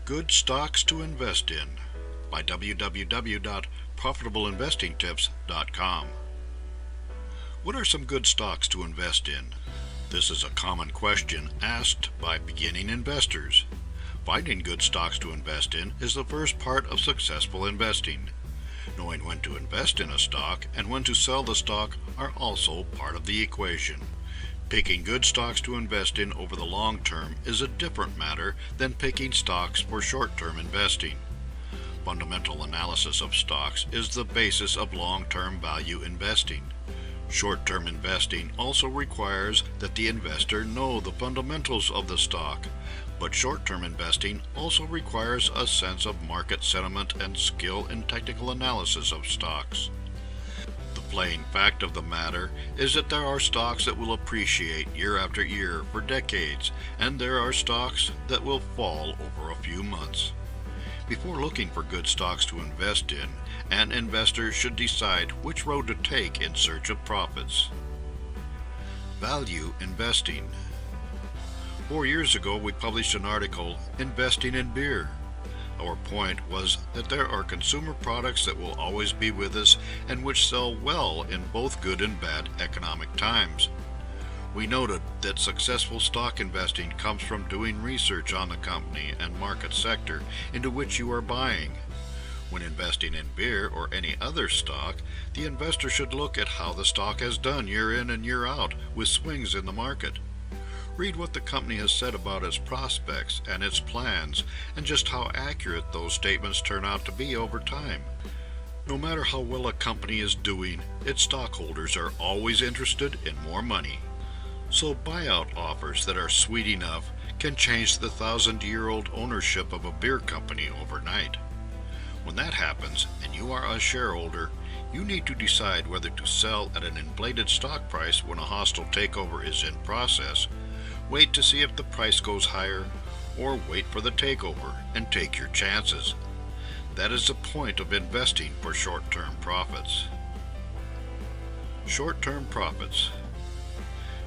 Good Stocks to Invest In by www.profitableinvestingtips.com. What are some good stocks to invest in? This is a common question asked by beginning investors. Finding good stocks to invest in is the first part of successful investing. Knowing when to invest in a stock and when to sell the stock are also part of the equation. Picking good stocks to invest in over the long term is a different matter than picking stocks for short-term investing. Fundamental analysis of stocks is the basis of long-term value investing. Short-term investing also requires that the investor know the fundamentals of the stock, but short-term investing also requires a sense of market sentiment and skill in technical analysis of stocks. The plain fact of the matter is that there are stocks that will appreciate year after year for decades, and there are stocks that will fall over a few months. Before looking for good stocks to invest in, an investor should decide which road to take in search of profits. Value investing. 4 years ago, we published an article, Investing in Beer. Our point was that there are consumer products that will always be with us and which sell well in both good and bad economic times. We noted that successful stock investing comes from doing research on the company and market sector into which you are buying. When investing in beer or any other stock, the investor should look at how the stock has done year in and year out with swings in the market. Read what the company has said about its prospects and its plans, and just how accurate those statements turn out to be over time. No matter how well a company is doing, its stockholders are always interested in more money. So buyout offers that are sweet enough can change the 1,000-year-old ownership of a beer company overnight. When that happens, and you are a shareholder, you need to decide whether to sell at an inflated stock price when a hostile takeover is in process, wait to see if the price goes higher, or wait for the takeover and take your chances. That is the point of investing for short-term profits. Short-term profits.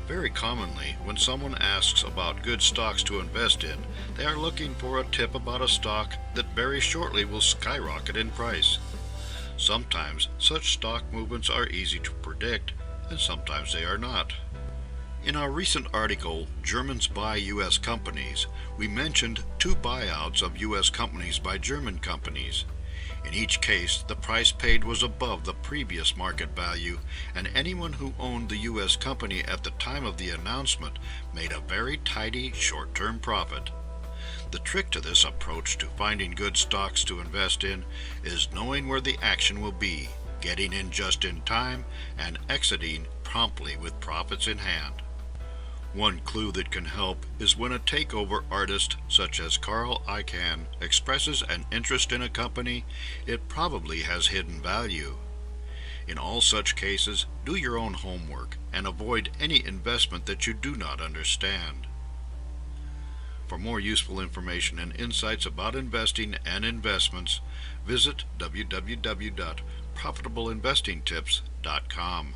Very commonly, when someone asks about good stocks to invest in, they are looking for a tip about a stock that very shortly will skyrocket in price. Sometimes such stock movements are easy to predict, and sometimes they are not. In our recent article, Germans Buy U.S. Companies, we mentioned 2 buyouts of U.S. companies by German companies. In each case, the price paid was above the previous market value, and anyone who owned the U.S. company at the time of the announcement made a very tidy short-term profit. The trick to this approach to finding good stocks to invest in is knowing where the action will be, getting in just in time, and exiting promptly with profits in hand. One clue that can help is when a takeover artist such as Carl Icahn expresses an interest in a company, it probably has hidden value. In all such cases, do your own homework and avoid any investment that you do not understand. For more useful information and insights about investing and investments, visit www.profitableinvestingtips.com.